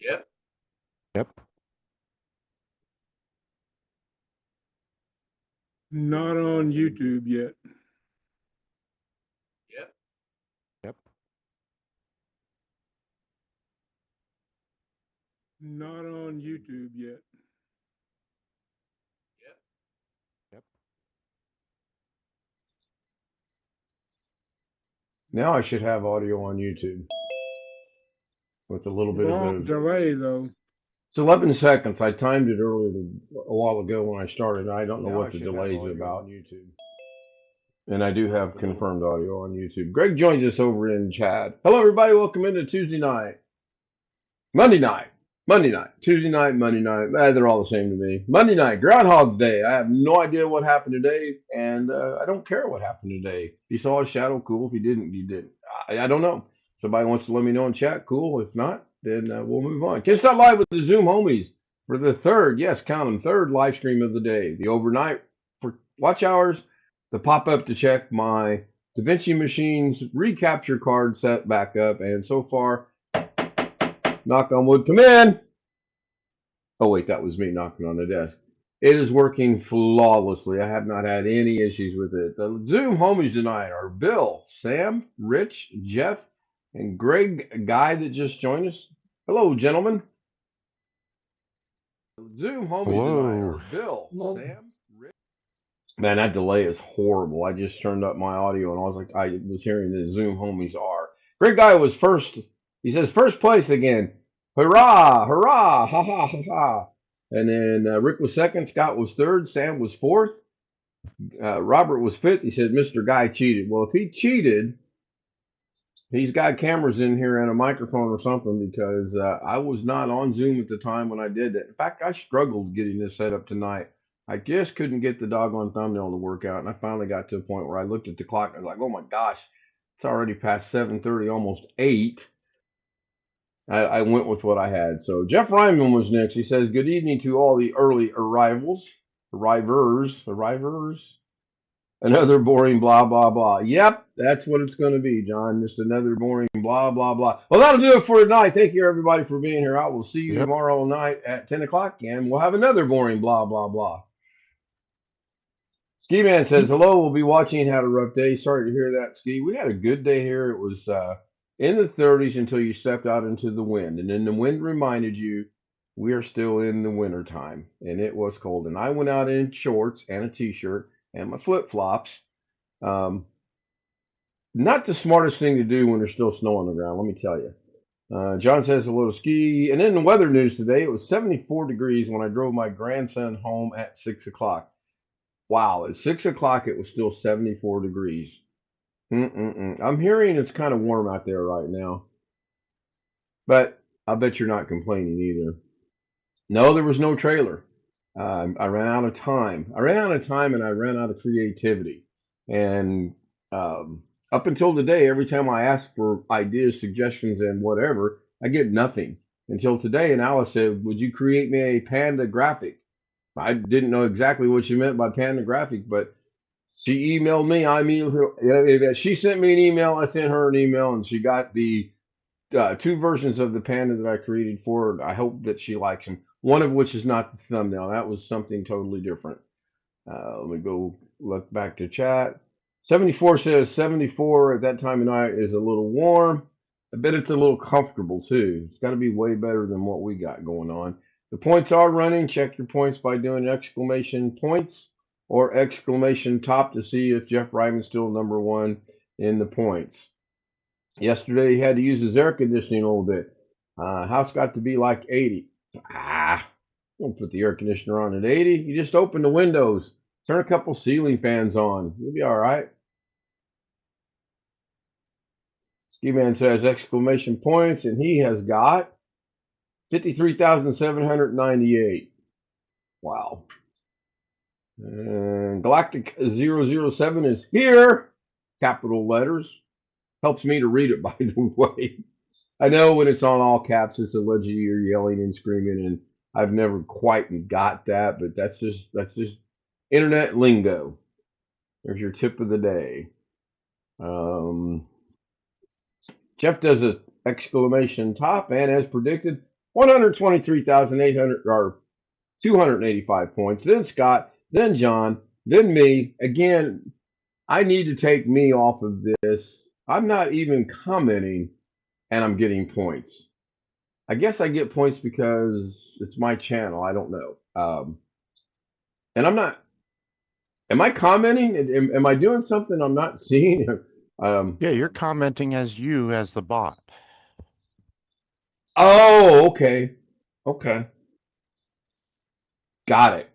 Yep. Yep. Not on YouTube yet. Yep. Yep. Not on YouTube yet. Yep. Yep. Now I should have audio on YouTube with a little bit of Long a. delay though. It's 11 seconds. I timed it earlier a while ago when I started. I don't know Now I what the should have delay is audio about. on YouTube. And I do have confirmed audio on YouTube. Greg joins us over in chat. Hello, everybody. Welcome into Tuesday night. Monday night. Monday night. Tuesday night, Monday night. They're all the same to me. Monday night. Groundhog Day. I have no idea what happened today, and I don't care what happened today. If you saw a shadow, cool. If you didn't, you didn't. I don't know. Somebody wants to let me know in chat, cool. If not, then we'll move on. Can start live with the Zoom homies for the third, yes, count them, third live stream of the day. The overnight for watch hours, the pop up to check my DaVinci Machines recapture card set back up, and so far, knock on wood, come in. Oh, wait, that was me knocking on the desk. It is working flawlessly. I have not had any issues with it. The Zoom homies tonight are Bill, Sam, Rich, Jeff, and Greg, a guy that just joined us. Hello, gentlemen. Zoom homies tonight Hello. are Bill, Hello. Sam, Rich. Man, that delay is horrible. I just turned up my audio and I was hearing the Zoom homies are. Greg Guy was first. He says first place again. Hurrah, hurrah, ha ha ha ha. And then Rick was second, Scott was third, Sam was fourth, Robert was fifth. He said Mr. Guy cheated. Well, if he cheated, he's got cameras in here and a microphone or something because I was not on Zoom at the time when I did that. In fact, I struggled getting this set up tonight. I just couldn't get the doggone thumbnail to work out, and I finally got to a point where I looked at the clock and I was like, "Oh my gosh, it's already past 7:30, almost 8." I went with what I had. So Jeff Ryman was next. He says, "Good evening to all the early arrivers. Another boring blah blah blah." Yep, that's what it's going to be, John. Just another boring blah blah blah. Well, that'll do it for tonight. Thank you everybody for being here. I will see you Yep. tomorrow night at 10 o'clock, and we'll have another boring blah blah blah. Ski Man says, hello, we'll be watching. Had a rough day. Sorry to hear that, Ski. We had a good day here. It was in the 30s until you stepped out into the wind. And then the wind reminded you we are still in the winter time. And it was cold. And I went out in shorts and a t-shirt and my flip-flops. Not the smartest thing to do when there's still snow on the ground, let me tell you. John says hello to Ski. And in the weather news today, it was 74 degrees when I drove my grandson home at 6 o'clock. Wow, at 6 o'clock it was still 74 degrees. I'm hearing it's kind of warm out there right now, but I bet you're not complaining either. No, there was no trailer. I ran out of time. I ran out of time and I ran out of creativity. And up until today, every time I ask for ideas, suggestions, and whatever, I get nothing. Until today, and Alice said, would you create me a panda graphic? I didn't know exactly what she meant by panda graphic, but she emailed me. I emailed her. She sent me an email. I sent her an email, and she got the two versions of the panda that I created for her. I hope that she likes them. One of which is not the thumbnail. That was something totally different. Let me go look back to chat. 74 says 74 at that time of night is a little warm. I bet it's a little comfortable too. It's got to be way better than what we got going on. The points are running. Check your points by doing exclamation points or exclamation top to see if Jeff Ryman's still number one in the points. Yesterday he had to use his air conditioning a little bit. House got to be like 80. Don't put the air conditioner on at 80. You just open the windows, turn a couple ceiling fans on. You'll be all right. Ski Man says exclamation points, and he has got 53,798. Wow. And Galactic 007 is here. Capital letters. Helps me to read it, by the way. I know when it's on all caps, it's allegedly you're yelling and screaming, and I've never quite got that, but that's just internet lingo. There's your tip of the day. Jeff does an exclamation top, and as predicted, 123,800 or 285 points. Then Scott, then John, then me. Again, I need to take me off of this. I'm not even commenting and I'm getting points. I guess I get points because it's my channel. I don't know. And I'm not. Am I commenting? Am I doing something I'm not seeing? Yeah, you're commenting as you as the bot. Oh, okay. Okay. Got it.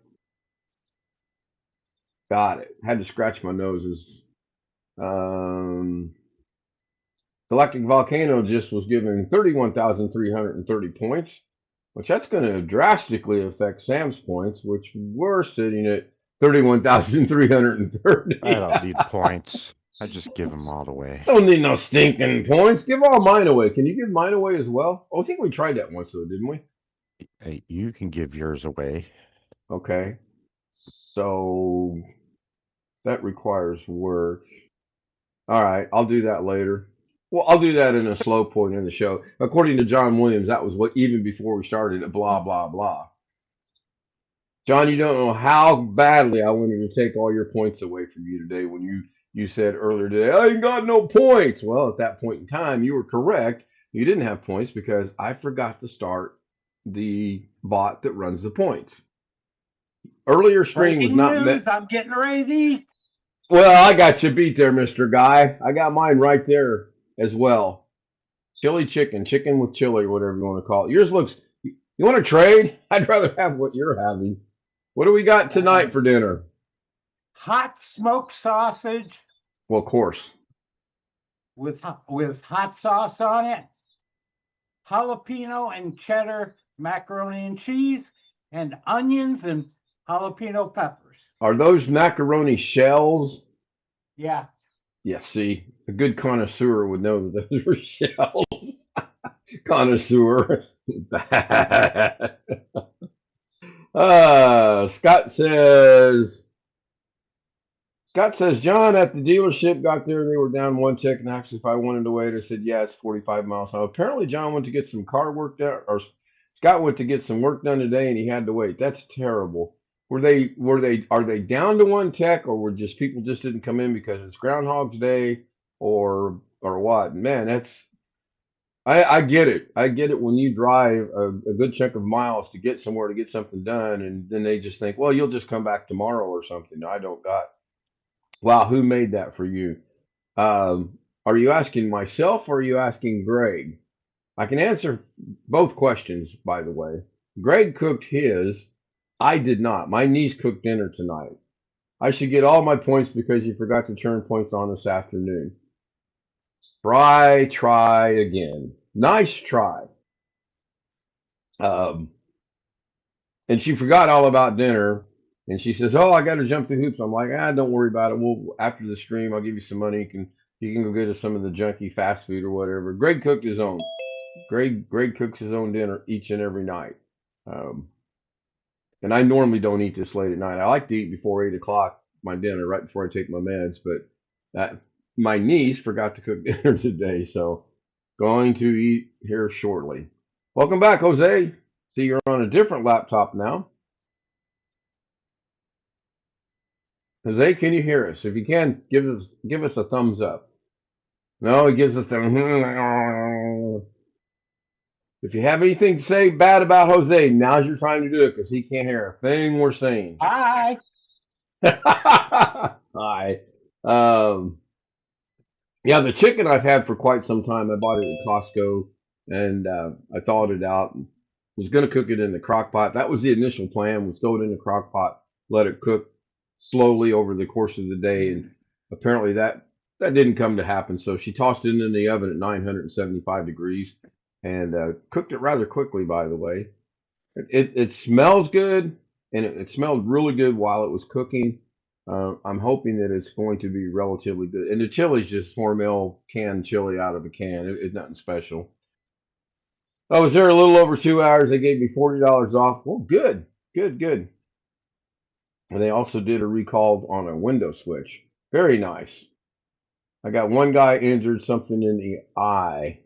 Got it. Had to scratch my noses. Galactic Volcano just was given 31,330 points, which that's going to drastically affect Sam's points, which we're sitting at 31,330. I don't need points. I just give them all away. Don't need no stinking points. Give all mine away. Can you give mine away as well? Oh, I think we tried that once, though, didn't we? Hey, you can give yours away. Okay. So that requires work. All right, I'll do that later. Well, I'll do that in a slow point in the show. According to John Williams, that was what even before we started it, blah, blah, blah. John, you don't know how badly I wanted to take all your points away from you today when you said earlier today, I ain't got no points. Well, at that point in time, you were correct. You didn't have points because I forgot to start the bot that runs the points. Earlier stream was not meant. I'm getting ready. Well, I got you beat there, Mr. Guy. I got mine right there as well. Chili chicken, chicken with chili, or whatever you want to call it. Yours looks. You want to trade? I'd rather have what you're having. What do we got tonight for dinner? Hot smoked sausage Well, of course. with hot sauce on it, jalapeno and cheddar macaroni and cheese, and onions and jalapeno peppers. Are those macaroni shells? Yeah. Yeah, see, a good connoisseur would know that those were shells. Connoisseur. Scott says, John, at the dealership got there, they were down one tick, and actually, if I wanted to wait, I said, yeah, it's 45 miles. So apparently, John went to get some car work done, or Scott went to get some work done today, and he had to wait. That's terrible. Are they down to one tech, or were just people just didn't come in because it's Groundhog's Day, or what? Man, I get it. I get it when you drive a good chunk of miles to get somewhere to get something done, and then they just think, well, you'll just come back tomorrow or something. I don't got. Wow, who made that for you? Are you asking myself or are you asking Greg? I can answer both questions, by the way. Greg cooked his. I did not. My niece cooked dinner tonight. I should get all my points because you forgot to turn points on this afternoon. Try again. Nice try. And she forgot all about dinner. And she says, "Oh, I got to jump through hoops." I'm like, don't worry about it. We'll after the stream, I'll give you some money. You can go get us some of the junky fast food or whatever. Greg cooked his own. Greg cooks his own dinner each and every night. And I normally don't eat this late at night. I like to eat before 8 o'clock my dinner, right before I take my meds. But my niece forgot to cook dinner today, so going to eat here shortly. Welcome back, Jose. See, you're on a different laptop now. Jose, can you hear us? If you can, give us a thumbs up. No, he gives us the. If you have anything to say bad about Jose, now's your time to do it because he can't hear a thing we're saying. Hi. Hi. Yeah, the chicken I've had for quite some time. I bought it at Costco and I thawed it out. And was going to cook it in the crock pot. That was the initial plan. Was throw it in the crock pot, let it cook slowly over the course of the day, and apparently that didn't come to happen. So she tossed it in the oven at 975 degrees and cooked it rather quickly. By the way, it smells good, and it smelled really good while it was cooking. I'm hoping that it's going to be relatively good. And the chili's just Hormel canned chili out of a can. It's nothing special. I was there a little over 2 hours. They gave me $40 off. Well, good. And they also did a recall on a window switch. Very nice. I got one guy injured, something in the eye.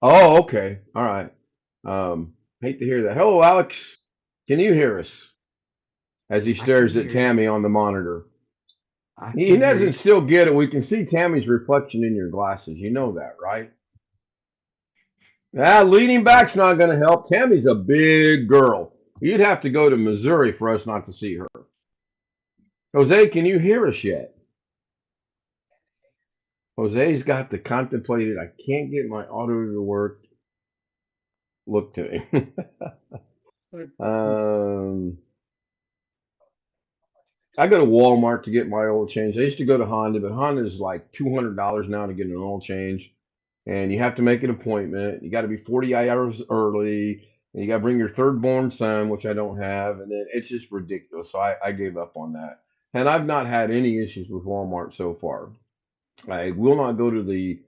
Oh, okay. All right. Hate to hear that. Hello, Alex. Can you hear us? As he I can stares at hear you. Tammy on the monitor. I He can hear doesn't you. still get it. We can see Tammy's reflection in your glasses. You know that, right? Leaning back's not going to help. Tammy's a big girl. You'd have to go to Missouri for us not to see her. Jose, can you hear us yet? Jose's got the contemplated, I can't get my auto to work. Look to him. I go to Walmart to get my oil change. I used to go to Honda, but Honda's like $200 now to get an oil change. And you have to make an appointment. You got to be 40 hours early. And you got to bring your third born son, which I don't have. And then it's just ridiculous. So I gave up on that. And I've not had any issues with Walmart so far. I will not go to the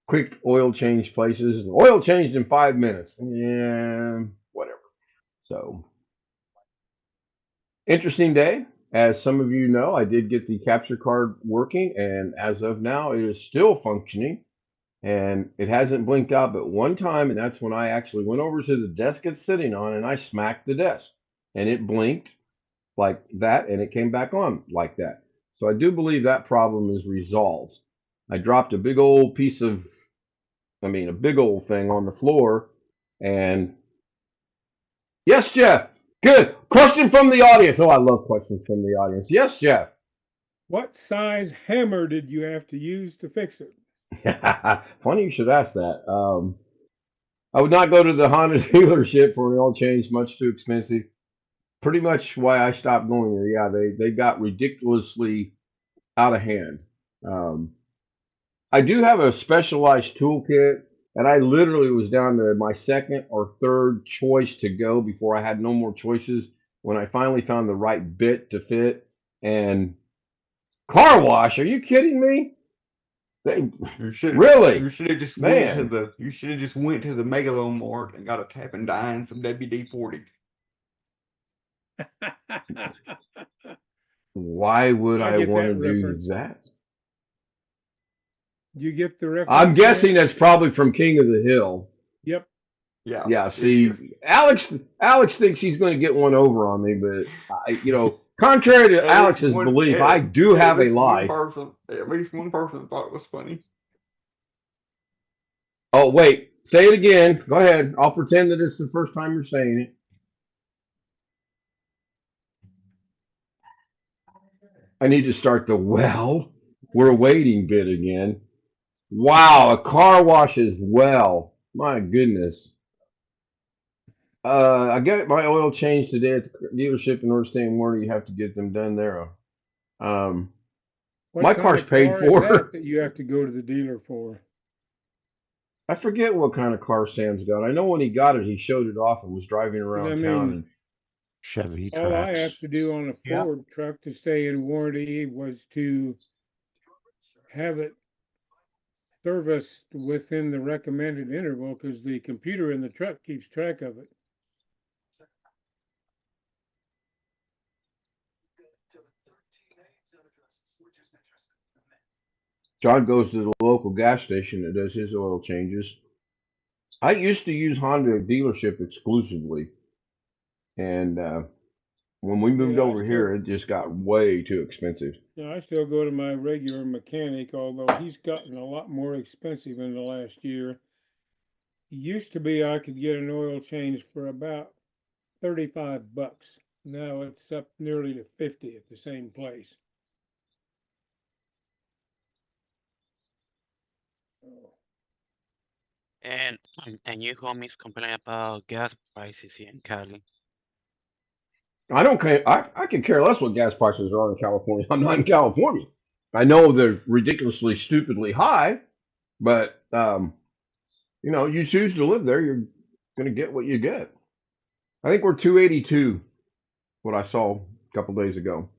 quick oil change places. Oil changed in 5 minutes. Yeah, whatever. So, interesting day. As some of you know, I did get the capture card working, and as of now, it is still functioning. And it hasn't blinked out but one time, and that's when I actually went over to the desk it's sitting on and I smacked the desk. And it blinked like that, and it came back on like that. So I do believe that problem is resolved. I dropped a big old piece of, a big old thing on the floor, and yes, Jeff. Good. Question from the audience. Oh, I love questions from the audience. Yes, Jeff. What size hammer did you have to use to fix it? Funny you should ask that. I would not go to the Honda dealership for an oil change, much too expensive. Pretty much why I stopped going there. Yeah, they got ridiculously out of hand. I do have a specialized toolkit, and I literally was down to my second or third choice to go before I had no more choices when I finally found the right bit to fit. And car wash? Are you kidding me? Really? You should have just Man. went to the Megalone Mart and got a tap and die and some WD-40. Why would I I get want to that do reference. that? You get the reference? I'm guessing there? that's probably from King of the Hill. Yep. Yeah. Yeah, it see, is. Alex thinks he's going to get one over on me, but contrary to At least Alex's one- belief, at- I do at have a least one life. At least one person thought it was funny. Oh, wait, say it again. Go ahead. I'll pretend that it's the first time you're saying it. I need to start the we're waiting bit again. Wow, a car wash as well. My goodness. I got my oil changed today at the dealership in order to stay in warranty. You have to get them done there. What My kind car's of paid car is for. that you have to go to the dealer for? I forget what kind of car Sam's got. I know when he got it, he showed it off and was driving around town. And Chevy All I tracks. have to do on a Yep. Ford truck to stay in warranty was to have it serviced within the recommended interval because the computer in the truck keeps track of it. John goes to the local gas station that does his oil changes. I used to use Honda dealership exclusively, and when we moved Yeah, I over here, it just got way too expensive. I still go to my regular mechanic, although he's gotten a lot more expensive in the last year. It used to be I could get an oil change for about $35. Now it's up nearly to 50 at the same place. And you homies complain about gas prices here in Cali. I don't care. I could care less what gas prices are in California. I'm not in California. I know they're ridiculously, stupidly high, but you choose to live there, you're going to get what you get. I think we're 282, what I saw a couple days ago,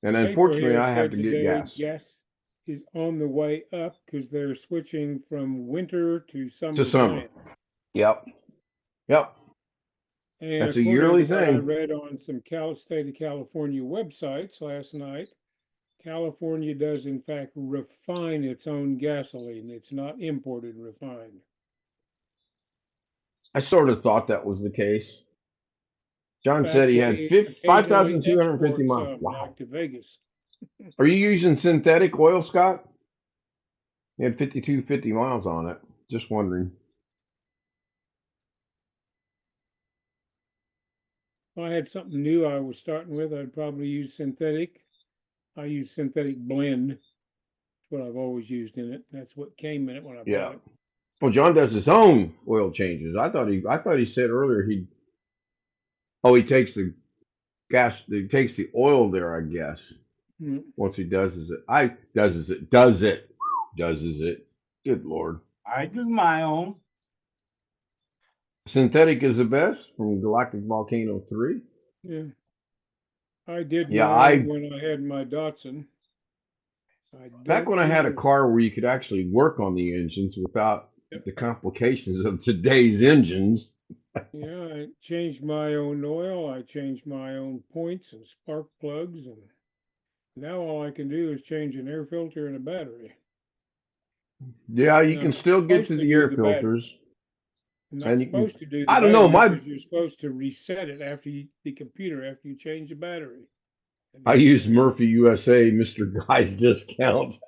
and Paper unfortunately, here I have said to get today gas. gas is on the way up because they're switching from winter to summer. To summer. plant. Yep. And That's a according yearly to what I thing. read on some state of California websites last night, California does in fact refine its own gasoline. It's not imported refined. I sort of thought that was the case. John Fact, said he had they 5,250 export miles. some Wow. back to Vegas. Are you using synthetic oil, Scott? He had 5,250 miles on it. Just wondering. If I had something new I was starting with, I'd probably use synthetic. I use synthetic blend. That's what I've always used in it. That's what came in it when I Yeah. bought it. Well, John does his own oil changes. I thought he said earlier he takes the gas, he takes the oil there, I guess. Mm. Once he does it. Good Lord. I do my own. Synthetic is the best from Galactic Volcano 3. Yeah. I did Yeah, my own when I had my Datsun. Back when I had a car where you could actually work on the engines without the complications of today's engines. Yeah, I changed my own oil. I changed my own points and spark plugs, and now all I can do is change an air filter and a battery. Yeah, you No, can still get to supposed to the do air the battery. filters. I'm not And you can- supposed to do the I don't know, battery my- because you're supposed to reset it after the computer after you change the battery. And I use Murphy USA, Mr. Guy's discounts.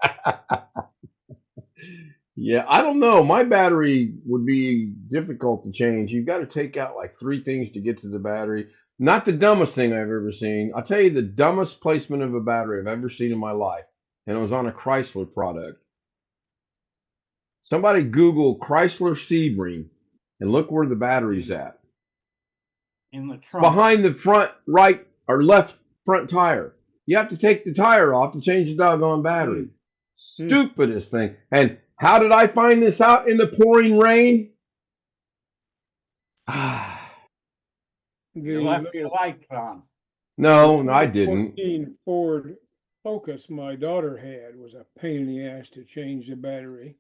Yeah, I don't know. My battery would be difficult to change. You've got to take out like 3 things to get to the battery. Not the dumbest thing I've ever seen. I'll tell you the dumbest placement of a battery I've ever seen in my life. And it was on a Chrysler product. Somebody Google Chrysler Sebring and look where the battery's at. In the It's trunk. behind the front right or left front tire. You have to take the tire off to change the doggone battery. Stupidest thing. And how did I find this out in the pouring rain? You left your lights on. No, I didn't. 2014 Ford Focus my daughter had was a pain in the ass to change the battery.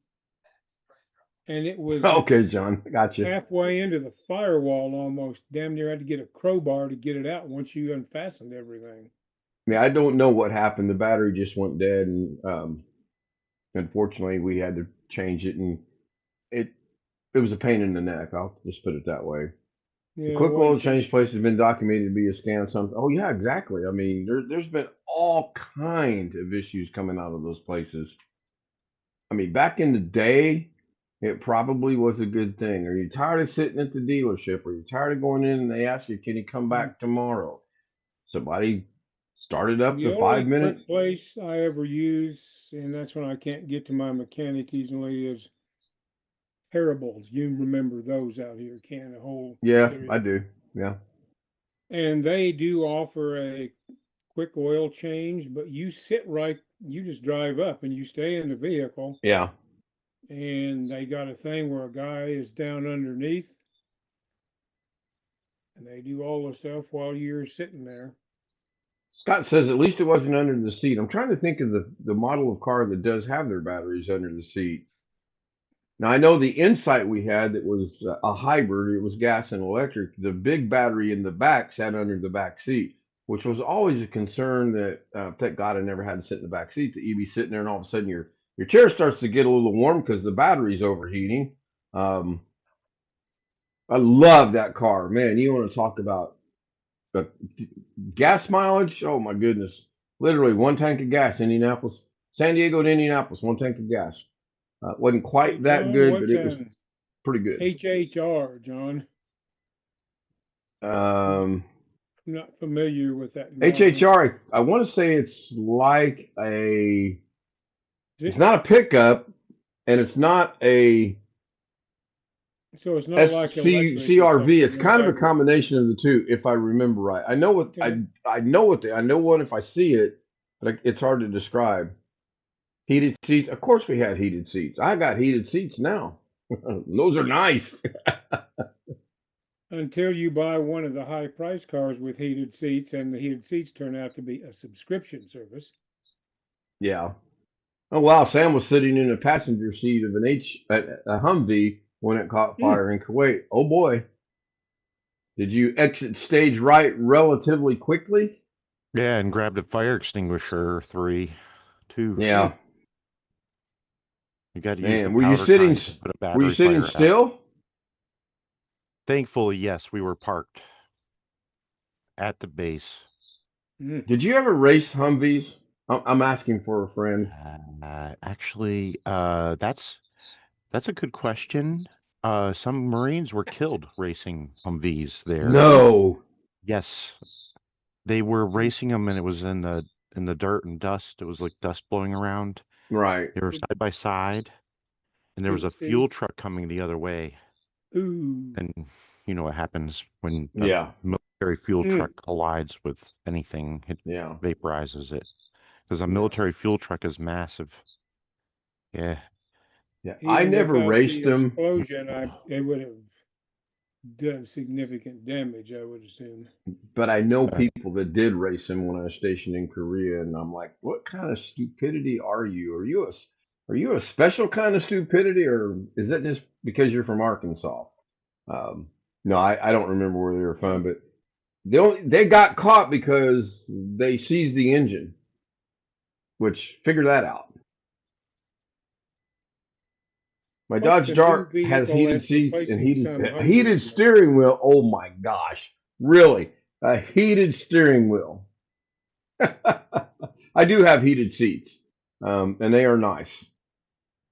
And it was Okay, John, gotcha. halfway into the firewall almost. Damn near had to get a crowbar to get it out once you unfastened everything. I don't know what happened. The battery just went dead, and unfortunately, we had to change it, and it was a pain in the neck. I'll just put it that way. Yeah, The quick well, oil change place has been documented to be a scam. Oh yeah, exactly. I mean, there's been all kind of issues coming out of those places. I mean, back in the day, it probably was a good thing. Are you tired of sitting at the dealership? Are you tired of going in and they ask you, can you come back tomorrow? Somebody started up the the only 5-minute. quick place I ever use, and that's when I can't get to my mechanic easily, is Parables. You remember those out here, Canada Hole. Yeah, area. I do. Yeah. And they do offer a quick oil change, but you just drive up and you stay in the vehicle, Yeah. and they got a thing where a guy is down underneath and they do all the stuff while you're sitting there. Scott says at least it wasn't under the seat. I'm trying to think of the model of car that does have their batteries under the seat. Now, I know the Insight we had that was a hybrid. It was gas and electric. The big battery in the back sat under the back seat, which was always a concern that, thank God I never had to sit in the back seat, that you'd be sitting there and all of a sudden your chair starts to get a little warm because the battery's overheating. I love that car. Man, you want to talk about gas mileage? Oh, my goodness. Literally 1 tank of gas, San Diego to Indianapolis, 1 tank of gas. Wasn't quite that John, good, what's but it was pretty good. HHR, John? Um, I'm not familiar with that. model. HHR, I want to say it's like Is it's it- not a pickup, and it's not a So it's not like electric or CRV. something, It's kind of a hybrid. combination of the two, if I remember right. I know what Okay. I know one if I see it, but it's hard to describe. Heated seats. Of course, we had heated seats. I got heated seats now. Those are nice. Until you buy one of the high price cars with heated seats, and the heated seats turn out to be a subscription service. Yeah. Oh wow, Sam was sitting in the passenger seat of a Humvee when it caught fire in Kuwait. Oh boy. Did you exit stage right relatively quickly? Yeah, and grabbed a fire extinguisher 2. Yeah. You got to use Man, the were you powder sitting kind to put a were you battery sitting fire out. still? Thankfully, yes, we were parked at the base. Did you ever race Humvees? I'm asking for a friend. Actually, that's a good question. Some Marines were killed racing Humvees there. No. Yes, they were racing them, and it was in the dirt and dust. It was like dust blowing around. Right. They were side by side, and there was a fuel truck coming the other way. Ooh. And you know what happens when a Yeah. military fuel truck collides with anything, it Yeah. vaporizes it. Because a military fuel truck is massive. Yeah. Yeah. I Even never without the raced them, explosion, it would have done significant damage, I would assume. but I know people that did race them when I was stationed in Korea, and I'm like, what kind of stupidity are you? Are you a special kind of stupidity, or is that just because you're from Arkansas? No, I don't remember where they were from, but they got caught because they seized the engine, which figure that out. My What's Dodge the new Dart has vehicle heated that's seats and replacing some Humvees heated now? steering wheel. Oh my gosh, really? A heated steering wheel. I do have heated seats, and they are nice.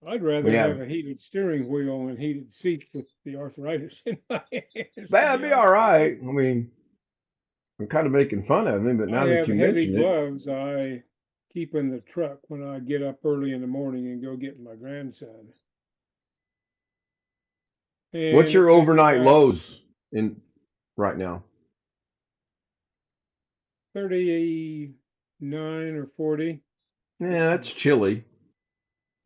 I'd rather Yeah. have a heated steering wheel and heated seats with the arthritis in my hands. That'd be all right. I mean, I'm kind of making fun of him, but now I that have you heavy mention it, gloves I keep in the truck when I get up early in the morning and go get my grandson. what's And your it takes overnight about lows in right now? 39 or 40. Yeah, that's chilly.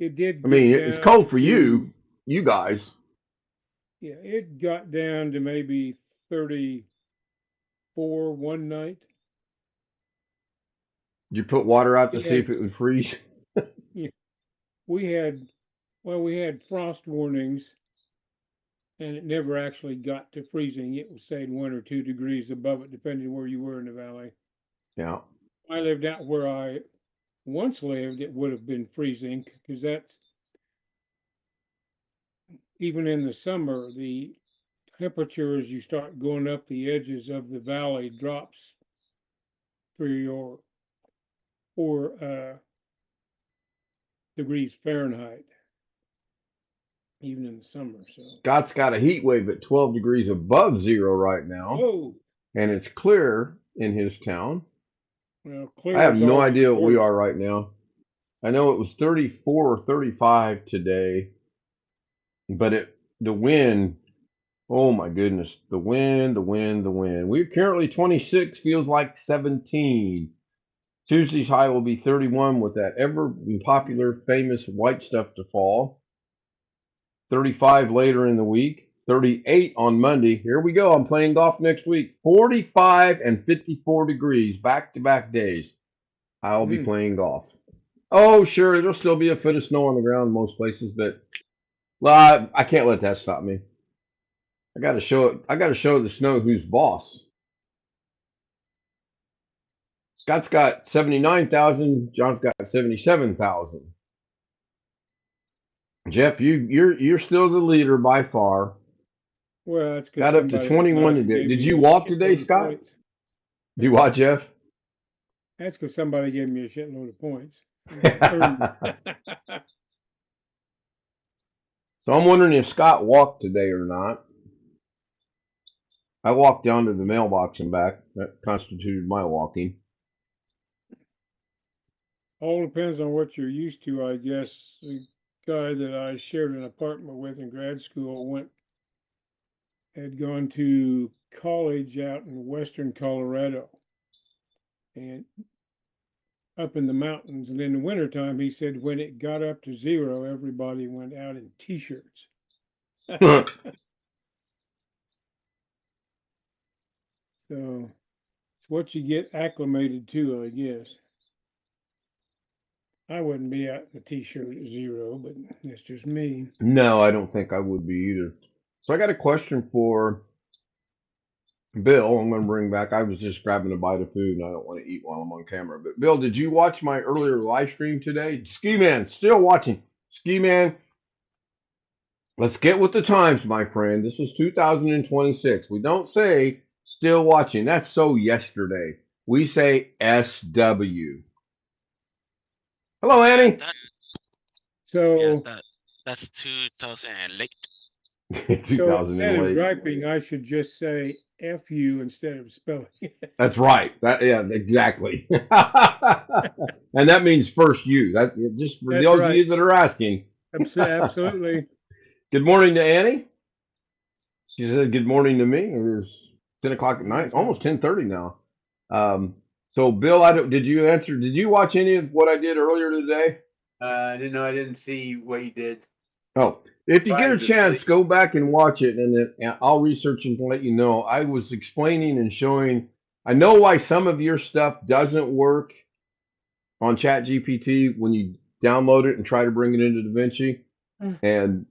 It did I mean, get it's down cold for to, you guys. yeah, it got down to maybe 34 one night. Did you put water out to see Yeah. if it would freeze? We had frost warnings, and it never actually got to freezing. It was stayed 1 or 2 degrees above it, depending where you were in the valley. Yeah. I lived out where I once lived, it would have been freezing, because that's, even in the summer, the temperature as you start going up the edges of the valley drops 3 or 4 degrees Fahrenheit, even in the summer. So, Scott's got a heat wave at 12 degrees above zero right now, oh, and it's clear in his town. well, clear I have is no always idea what we worse. are right now. I know it was 34 or 35 today, but the wind, oh my goodness, the wind. We're currently 26, feels like 17. Tuesday's high will be 31 with that ever popular, famous white stuff to fall. 35 later in the week. 38 on Monday. Here we go. I'm playing golf next week. 45 and 54 degrees back-to-back days. I'll be playing golf. Oh, sure, there'll still be a foot of snow on the ground in most places, but well, I can't let that stop me. I got to show the snow who's boss. Scott's got 79,000. John's got 77,000. Jeff, you're still the leader by far. Well, that's Got up to 21 today. Did you walk today, Scott? Did you watch, Jeff? That's because somebody gave me a shitload of points. So I'm wondering if Scott walked today or not. I walked down to the mailbox and back. That constituted my walking. All depends on what you're used to, I guess. The guy that I shared an apartment with in grad school had gone to college out in western Colorado and up in the mountains. And in the wintertime, he said when it got up to 0, everybody went out in t-shirts. So it's what you get acclimated to, I guess. I wouldn't be out in a t-shirt at 0, but that's just me. No, I don't think I would be either. So I got a question for Bill. I'm going to bring back. I was just grabbing a bite of food and I don't want to eat while I'm on camera. But Bill, did you watch my earlier live stream today? Ski Man, still watching. Ski Man, Let's get with the times, my friend. This is 2026. We don't say still watching. That's so yesterday. We say SW. Hello, Yeah, Annie. that's So, that's 2008. so instead of 2008. griping, I should just say F you instead of spelling it. That's right. Yeah, exactly. And that means first you. That just for That's those of right. you that are asking. Absolutely. Good morning to Annie. She said good morning to me. It is 10 o'clock at night, almost 10:30 now. So Bill, did you answer? Did you watch any of what I did earlier today? I didn't see what you did. Oh, if you get a Trying to chance, sleep. go back and watch it, and then I'll research and let you know. I was explaining and showing. I know why some of your stuff doesn't work on ChatGPT when you download it and try to bring it into DaVinci, and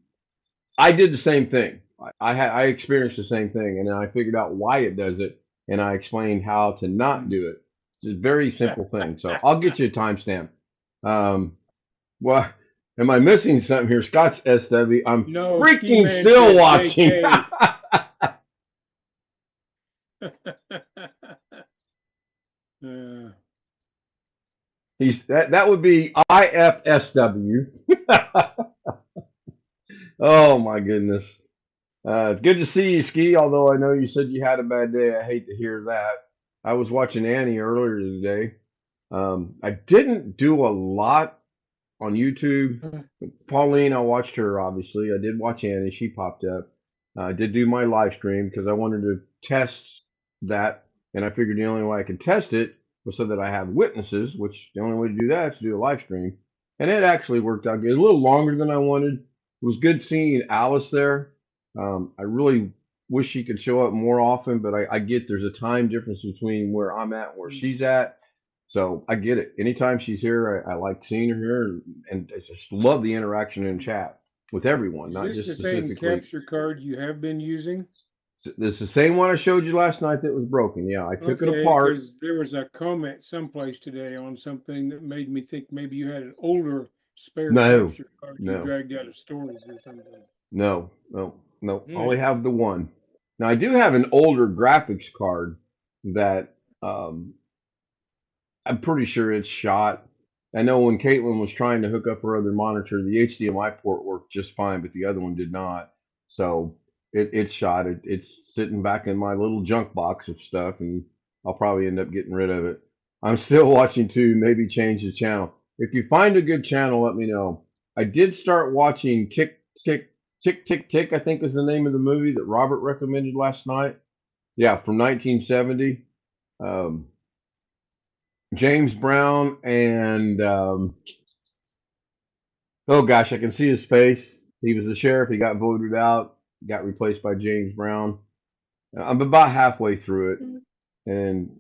I did the same thing. I experienced the same thing, and then I figured out why it does it, and I explained how to not do it. It's a very simple thing. So I'll get you a timestamp. Well, am I missing something here? Scott's SW. I'm No, freaking Ski-Man still said watching. JK. That would be IFSW. Oh my goodness. It's good to see you, Ski, although I know you said you had a bad day. I hate to hear that. I was watching Annie earlier today. I didn't do a lot on YouTube. Pauline, I watched her, obviously. I did watch Annie. She popped up. I did do my live stream because I wanted to test that, and I figured the only way I could test it was so that I have witnesses, which the only way to do that is to do a live stream. And it actually worked out good. A little longer than I wanted. It was good seeing Alice there. I really wish she could show up more often, but I get there's a time difference between where I'm at and where she's at. So I get it. Anytime she's here, I like seeing her here, and I just love the interaction in chat with everyone, not Is just this the same specifically. capture card you have been using? This is the same one I showed you last night that was broken. Yeah, I took it Okay, apart. 'cause there was a comment someplace today on something that made me think maybe you had an older spare No, capture card you no. dragged out of storage or something. No. I only have the one. Now I do have an older graphics card that I'm pretty sure it's shot. I know when Caitlin was trying to hook up her other monitor, the HDMI port worked just fine, but the other one did not. So it's shot. It's sitting back in my little junk box of stuff, and I'll probably end up getting rid of it. I'm still watching too. Maybe change the channel. If you find a good channel, let me know. I did start watching Tick Tick Tick Tick Tick. I think is the name of the movie that Robert recommended last night. Yeah, from 1970. James Brown and oh gosh, I can see his face. He was the sheriff. He got voted out. Got replaced by James Brown. I'm about halfway through it, and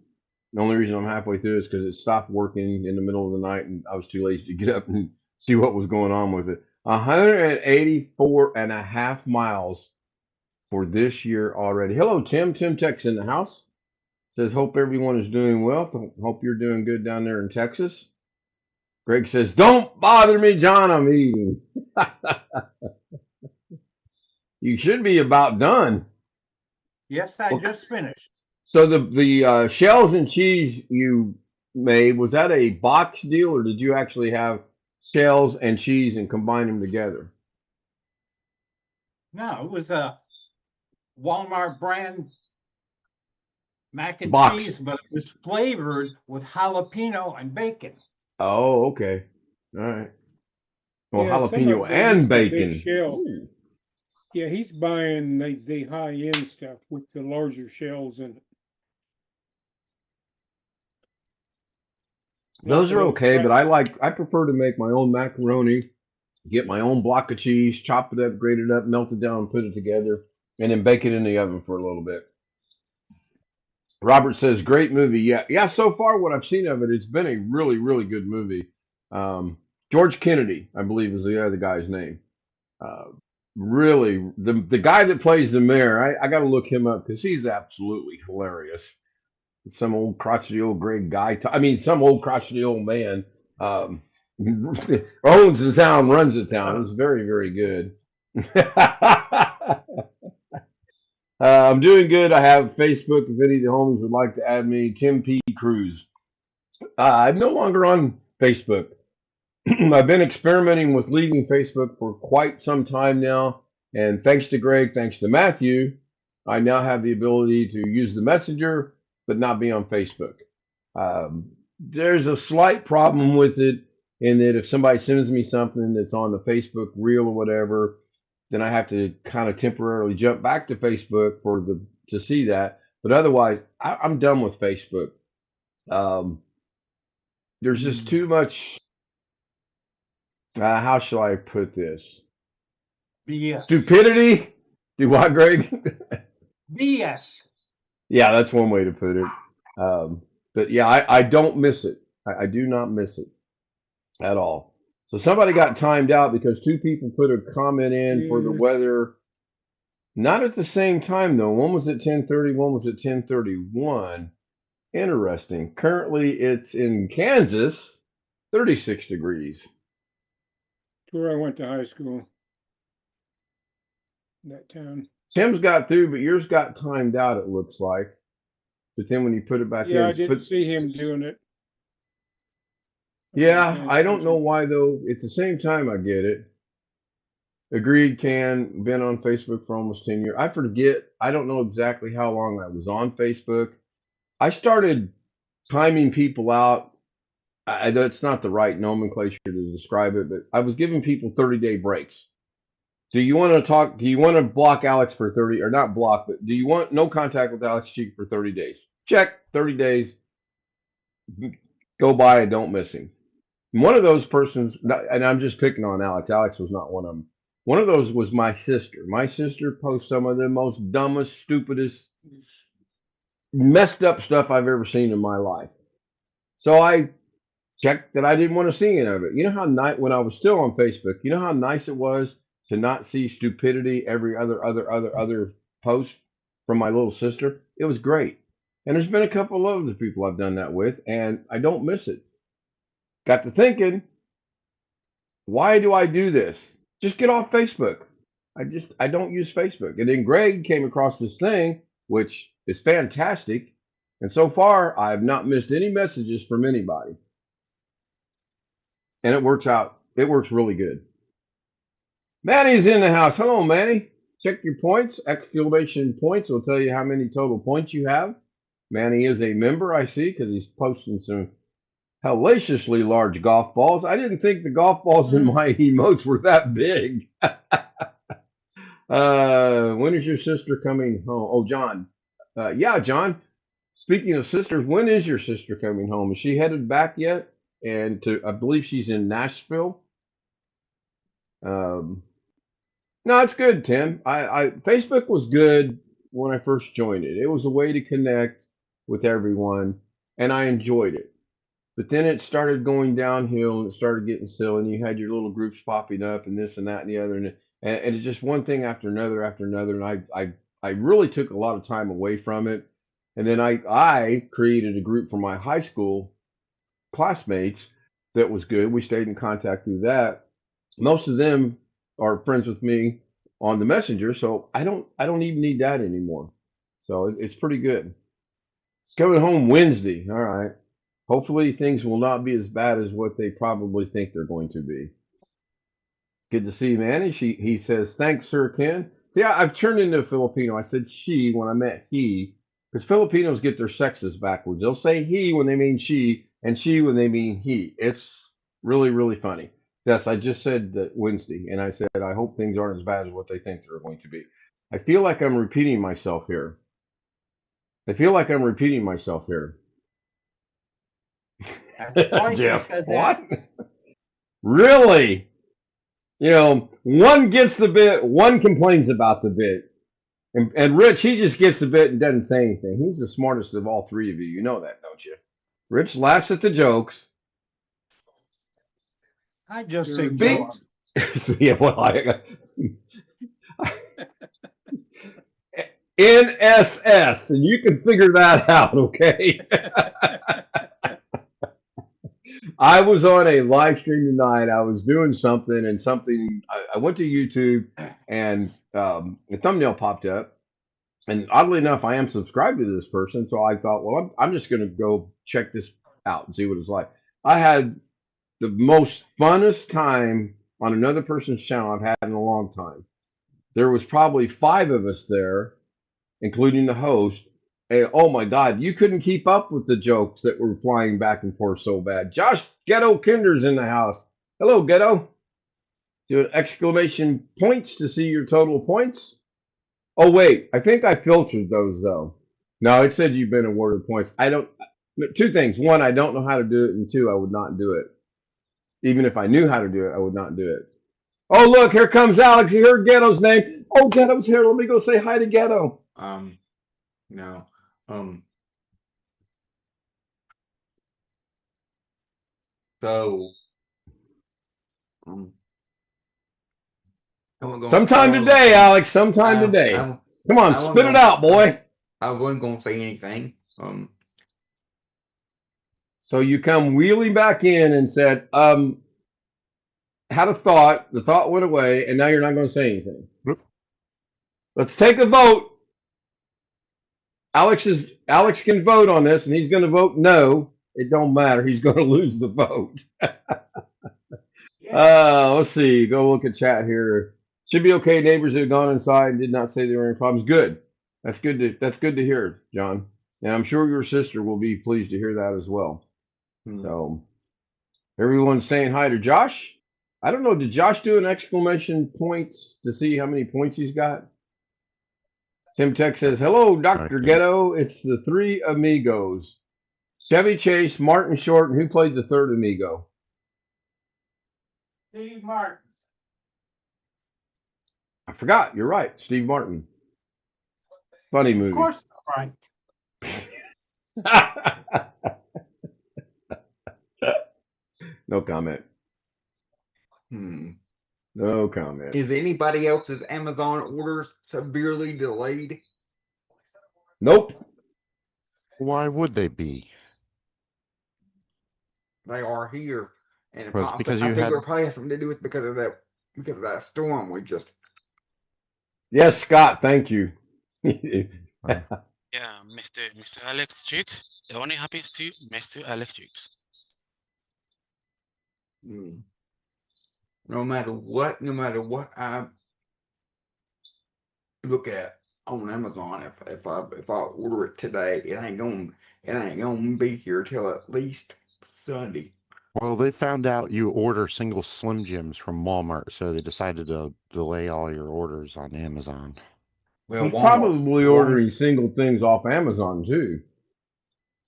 the only reason I'm halfway through is because it stopped working in the middle of the night, and I was too lazy to get up and see what was going on with it. 184 and a half miles for this year already. Hello, Tim. Tim Tech's in the house. Says, hope everyone is doing well. Hope you're doing good down there in Texas. Greg says, don't bother me, John. I'm eating. You should be about done. Yes, I just finished. So the shells and cheese you made, was that a box deal, or did you actually have shells and cheese and combine them together? No, it was a Walmart brand mac and Box. cheese, but it was flavored with jalapeno and bacon. Oh, okay. All right. Well, Yeah, some jalapeno of them and use the big bacon. shell. Ooh. Yeah, he's buying the high end stuff with the larger shells in it. Those Not are the okay, little but I prefer to make my own macaroni, get my own block of cheese, chop it up, grate it up, melt it down, put it together, and then bake it in the oven for a little bit. Robert says, great movie. Yeah. So far, what I've seen of it, it's been a really, really good movie. George Kennedy, I believe, is the other guy's name. Really, the guy that plays the mayor, I got to look him up because he's absolutely hilarious. Some old crotchety old gray guy. Some old crotchety old man owns the town, runs the town. It was very, very good. I'm doing good. I have Facebook. If any of the homies would like to add me, Tim P. Cruz. I'm no longer on Facebook. I've been experimenting with leaving Facebook for quite some time now. And thanks to Greg, thanks to Matthew, I now have the ability to use the messenger, but not be on Facebook. There's a slight problem with it in that if somebody sends me something that's on the Facebook reel or whatever, then I have to kind of temporarily jump back to Facebook to see that. But otherwise, I'm done with Facebook. There's just too much. How shall I put this? BS. Stupidity. Do what, Greg? BS. Yeah, that's one way to put it. But yeah, I don't miss it. I do not miss it at all. So somebody got timed out because two people put a comment in for the weather. Not at the same time though. One was at 10:30, one was at 10:31. Interesting. Currently it's in Kansas, 36 degrees. It's where I went to high school. That town. Tim's got through, but yours got timed out, it looks like. But then when you put it back in, Yeah, I it's didn't put, see him doing it. yeah, I don't know why though. At the same time, I get it. Agreed, Can. Been on Facebook for almost 10 years. I forget. I don't know exactly how long I was on Facebook. I started timing people out. That's not the right nomenclature to describe it, but I was giving people 30-day breaks. Do you want to talk? Do you want to block Alex for 30 or not block, but do you want no contact with Alex Cheek for 30 days? Check 30 days. Go by and don't miss him. One of those persons, and I'm just picking on Alex. Alex was not one of them. One of those was my sister. My sister posts some of the most dumbest, stupidest, messed up stuff I've ever seen in my life. So I checked that I didn't want to see any of it. You know how nice when I was still on Facebook, you know how nice it was to not see stupidity every other post from my little sister? It was great. And there's been a couple of other people I've done that with, and I don't miss it. Got to thinking, why do I do this? Just get off Facebook. I don't use Facebook. And then Greg came across this thing, which is fantastic. And so far, I have not missed any messages from anybody. And it works out. It works really good. Manny's in the house. Hello, Manny. Check your points. Exclamation points will tell you how many total points you have. Manny is a member, I see, because he's posting some hellaciously large golf balls. I didn't think the golf balls in my emotes were that big. When is your sister coming home? Oh, John. Yeah, John. Speaking of sisters, when is your sister coming home? Is she headed back yet? And I believe she's in Nashville. No, it's good, Tim. Facebook was good when I first joined it. It was a way to connect with everyone, and I enjoyed it. But then it started going downhill, and it started getting silly, and you had your little groups popping up, and this and that and the other, and it's just one thing after another, and I really took a lot of time away from it. And then I created a group for my high school classmates that was good. We stayed in contact through that. Most of them are friends with me on the messenger, so I don't even need that anymore. So it's pretty good. It's coming home Wednesday. All right. Hopefully things will not be as bad as what they probably think they're going to be. Good to see you, Manny. He says, thanks, Sir Ken. See, I've turned into a Filipino. I said she when I meant he, because Filipinos get their sexes backwards. They'll say he when they mean she, and she when they mean he. It's really, really funny. Yes, I just said that Wednesday, and I said I hope things aren't as bad as what they think they're going to be. I feel like I'm repeating myself here. Jeff, what? Really? You know, one gets the bit, one complains about the bit. And Rich, he just gets the bit and doesn't say anything. He's the smartest of all three of you. You know that, don't you? Rich laughs at the jokes. I just You're ignore 'em. Yeah, well, NSS, and you can figure that out, okay? I was on a live stream tonight. I was doing something and I went to YouTube and the thumbnail popped up. And oddly enough, I am subscribed to this person. So I thought, well, I'm just going to go check this out and see what it's like. I had the most funnest time on another person's channel I've had in a long time. There was probably 5 of us there, including the host. And, oh my God, you couldn't keep up with the jokes that were flying back and forth so bad. Josh Ghetto Kinder's in the house. Hello, Ghetto. Do an exclamation points to see your total points. Oh, wait, I think I filtered those though. No, it said you've been awarded points. I don't, 2 things. 1, I don't know how to do it. And 2, I would not do it. Even if I knew how to do it, I would not do it. Oh, look, here comes Alex. You heard Ghetto's name. Oh, Ghetto's here. Let me go say hi to Ghetto. No. So, Sometime today, Alex. Sometime today. Come on, spit it out, boy. I wasn't gonna say anything. So you come wheeling back in and said, had a thought, the thought went away, and now you're not going to say anything. Nope. Let's take a vote. Alex can vote on this, and he's going to vote no. It don't matter. He's going to lose the vote. Let's see. Go look at chat here. Should be okay. Neighbors that have gone inside and did not say there were any problems. Good. That's good to hear, John. And I'm sure your sister will be pleased to hear that as well. So everyone's saying hi to Josh. I don't know. Did Josh do an exclamation points to see how many points he's got? Tim Tech says, hello, Dr. Okay. Ghetto. It's the 3 amigos. Chevy Chase, Martin Short, and who played the 3rd amigo? Steve Martin. I forgot. You're right. Steve Martin. Funny movie. Of course, right. No comment. No comment. Is anybody else's Amazon orders severely delayed? Nope. Why would they be? They are here, and Well, it's because I you think had- it probably has something to do with because of that storm we just. Yes, Scott. Thank you. Yeah, Mr. Alex Jukes. It only happens to Mr. Alex Jukes. No matter what I look at on Amazon, if I order it today, it ain't gonna be here till at least Sunday. Well, they found out you order single Slim Jims from Walmart, so they decided to delay all your orders on Amazon. Well, He's probably ordering single things off Amazon too.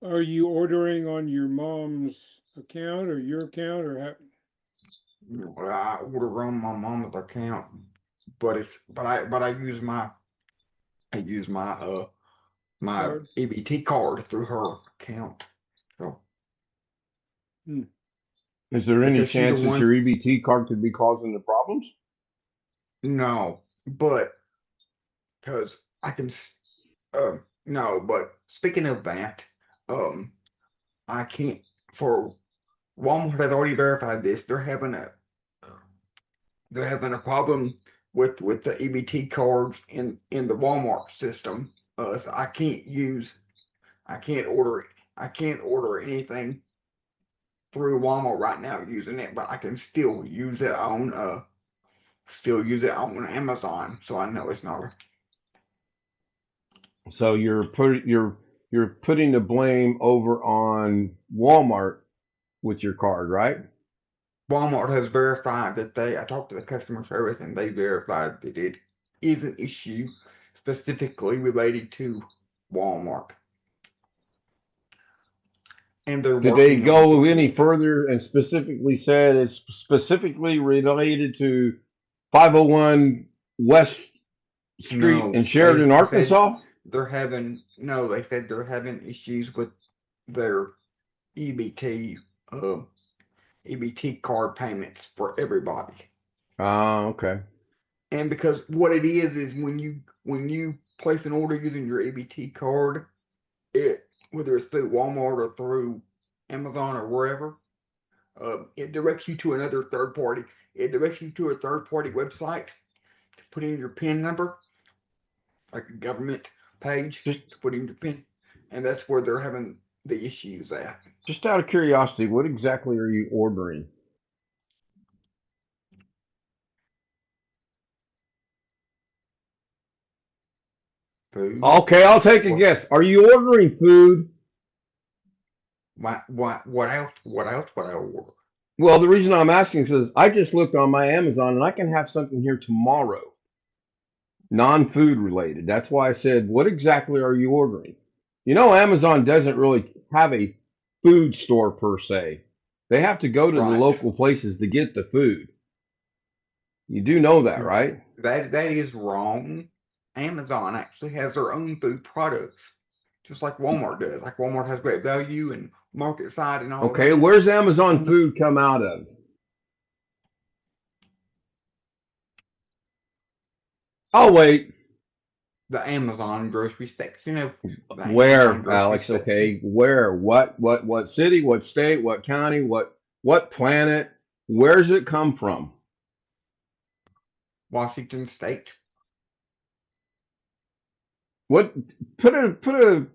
Are you ordering on your mom's account or your account or how? I order on my mama's account, but I use my Card? EBT card through her account. So Is there any Because she's the chance that one- your EBT card could be causing the problems? no, but because I can no, but speaking of that, I can't. For Walmart has already verified this. They're having a problem with the EBT cards in the Walmart system. So I can't order anything through Walmart right now using it, but I can still use it on Amazon. So I know it's not. So you're putting the blame over on Walmart with your card, right? Walmart has verified that I talked to the customer service and they verified that it is an issue specifically related to Walmart. And they're Did they working on go it. any further and specifically said it's specifically related to 501 West Street No, in Sheridan, they said- Arkansas? They said they're having issues with their EBT card payments for everybody. Oh, okay. And because what it is when you place an order using your EBT card, whether it's through Walmart or through Amazon or wherever, It directs you to another third party. It directs you to a third party website to put in your PIN number, like a government page Just to put in your PIN, and that's where they're having the issues at. just out of curiosity, what exactly are you ordering? Food. Okay, I'll take a What? guess. Are you ordering food? What else? What else would I order? Well, the reason I'm asking is I just looked on my Amazon and I can have something here tomorrow, non-food related. That's why I said, what exactly are you ordering? You know, Amazon doesn't really have a food store per se. They have to go to the Right. local places to get the food. You do know that, right? That is wrong. Amazon actually has their own food products, just like Walmart does. Like Walmart has Great Value and Market Side and all Okay, that. where's Amazon food come out of? I'll wait. The Amazon grocery section of the Amazon Where, grocery Alex? section. Okay, where? What city? What state? What county? What planet? Where's it come from? Washington State. What? Put a.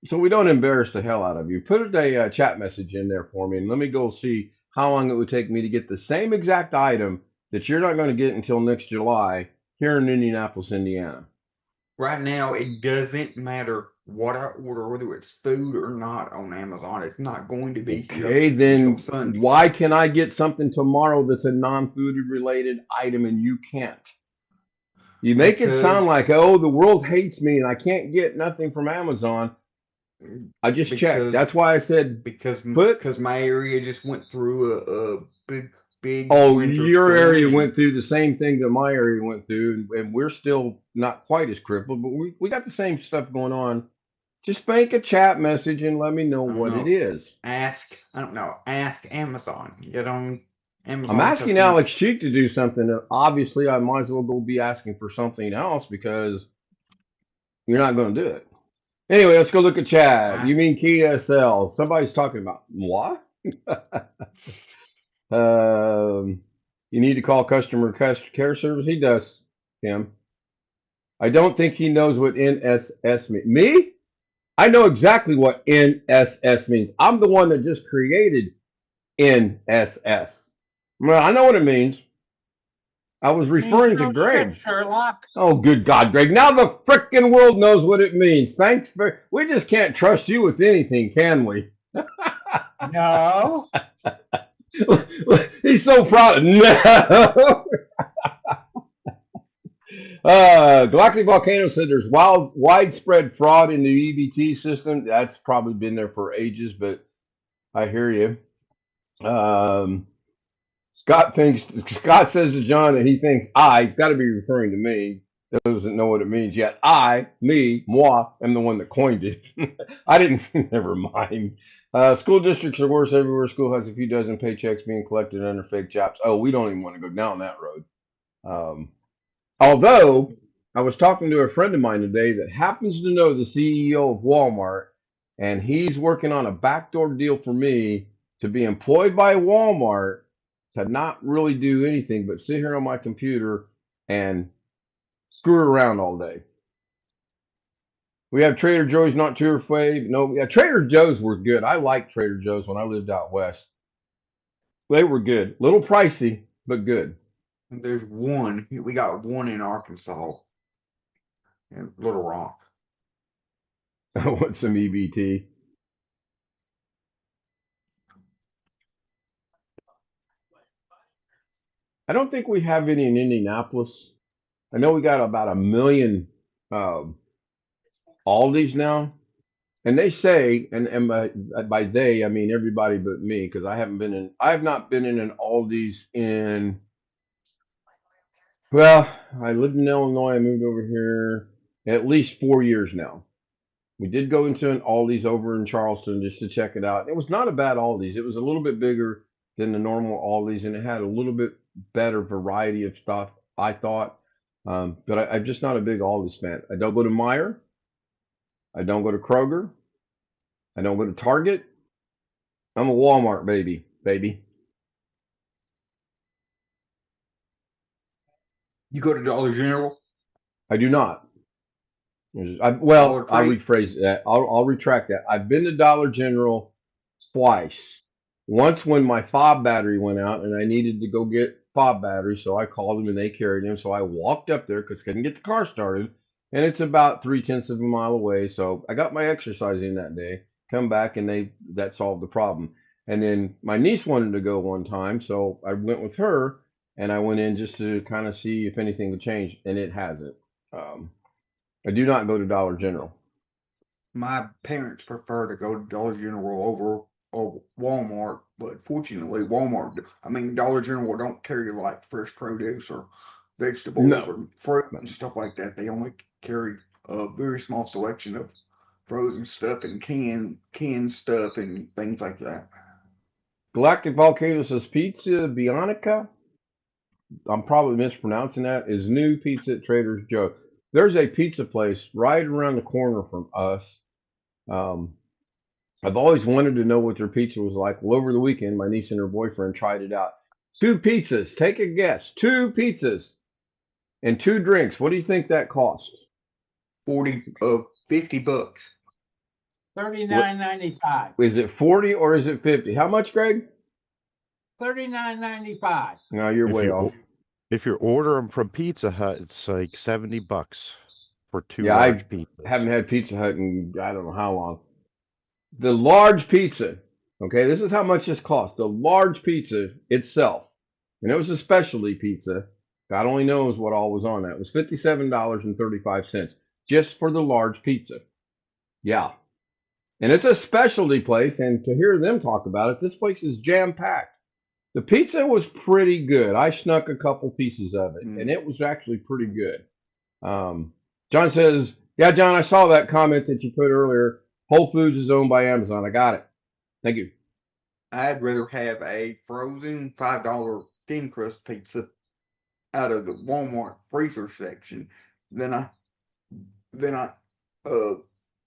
So we don't embarrass the hell out of you. Put a chat message in there for me, and let me go see how long it would take me to get the same exact item that you're not going to get until next July here in Indianapolis, Indiana. Right now, it doesn't matter what I order, whether it's food or not on Amazon. It's not going to be here Okay, then until Sunday. why can I get something tomorrow that's a non-food related item and you can't? You make it sound Because- like, oh, the world hates me and I can't get nothing from Amazon. I just checked. Because- That's why I said, Because Put- my area just went through a big. oh, winter your area storm. went through the same thing that my area went through, and we're still not quite as crippled, but we got the same stuff going on. Just make a chat message and let me know what it is. Ask Amazon. Get on Amazon. I'm asking customer- Alex Cheek to do something. And obviously, I might as well go be asking for something else because you're not going to do it. Anyway, let's go look at chat. You mean KSL? Somebody's talking about what? You need to call customer care service. He does, Tim. I don't think he knows what NSS means. Me? I know exactly what NSS means. I'm the one that just created NSS. Well, I know what it means. I was referring to No Greg. shit, Sherlock. Oh, good God, Greg. Now the frickin' world knows what it means. Thanks for. We just can't trust you with anything, can we? No. He's so proud. No. Galactic Volcano said there's widespread fraud in the EBT system. That's probably been there for ages, but I hear you. Scott says to John that he thinks he's got to be referring to me. Doesn't know what it means yet. Moi, am the one that coined it. I didn't, never mind. School districts are worse everywhere. School has a few dozen paychecks being collected under fake jobs. Oh, we don't even want to go down that road. Although I was talking to a friend of mine today that happens to know the CEO of Walmart, and he's working on a backdoor deal for me to be employed by Walmart to not really do anything but sit here on my computer and screw around all day. We have Trader Joe's not too afraid. No, yeah, Trader Joe's were good. I liked Trader Joe's when I lived out west. They were good. Little pricey, but good. There's one. We got one in Arkansas, in Little Rock. I want some EBT. I don't think we have any in Indianapolis. I know we got about 1 million Aldi's now. And they say, and by they, I mean everybody but me, because I have not been in an Aldi's in, well, I lived in Illinois, I moved over here at least 4 years now. We did go into an Aldi's over in Charleston just to check it out. It was not a bad Aldi's. It was a little bit bigger than the normal Aldi's, and it had a little bit better variety of stuff, I thought. But I'm just not a big Aldi's fan. I don't go to Meijer. I don't go to Kroger. I don't go to Target. I'm a Walmart baby. You go to Dollar General? I do not. I'll Dollar Tree? rephrase that. I'll retract that. I've been to Dollar General twice. Once when my fob battery went out and I needed to go get fob battery, so I called them and they carried them. So I walked up there because couldn't get the car started, and it's about 3/10 of a mile away. So I got my exercise in that day. Come back and that solved the problem. And then my niece wanted to go one time, so I went with her and I went in just to kind of see if anything would change, and it hasn't. I do not go to Dollar General. My parents prefer to go to Dollar General over Walmart, but fortunately Dollar General don't carry like fresh produce or vegetables No. or fruit and stuff like that. They only carry a very small selection of frozen stuff and canned stuff and things like that. Galactic Volcano says Pizza Bionica, I'm probably mispronouncing that, is new pizza at Trader Joe. There's a pizza place right around the corner from us. I've always wanted to know what their pizza was like. Well, over the weekend, my niece and her boyfriend tried it out. 2 pizzas. Take a guess. 2 pizzas and 2 drinks. What do you think that cost? $50. $39.95. Is it 40 or is it 50? How much, Greg? $39.95. No, you're If way you off. If you're ordering from Pizza Hut, it's like $70 for 2 Yeah, I large pizzas. haven't had Pizza Hut in I don't know how long. The large pizza, okay, this is how much this costs. The large pizza itself, and it was a specialty pizza. God only knows what all was on that. It was $57.35 just for the large pizza. Yeah. And it's a specialty place, and to hear them talk about it, this place is jam-packed. The pizza was pretty good. I snuck a couple pieces of it, and it was actually pretty good. John says, yeah, John, I saw that comment that you put earlier. Whole Foods is owned by Amazon. I got it. Thank you. I'd rather have a frozen $5 thin crust pizza out of the Walmart freezer section than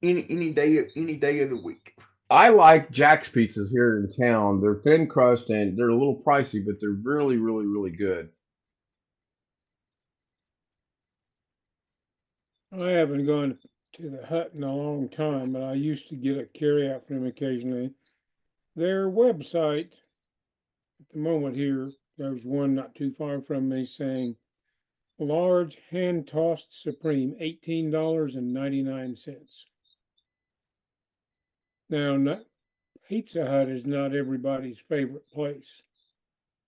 any day of the week. I like Jack's pizzas here in town. They're thin crust and they're a little pricey, but they're really, really, really good. I haven't gone to the Hut in a long time, but I used to get a carryout from them occasionally. Their website, at the moment here, there's one not too far from me saying large hand tossed supreme, $18.99. Now, Pizza Hut is not everybody's favorite place.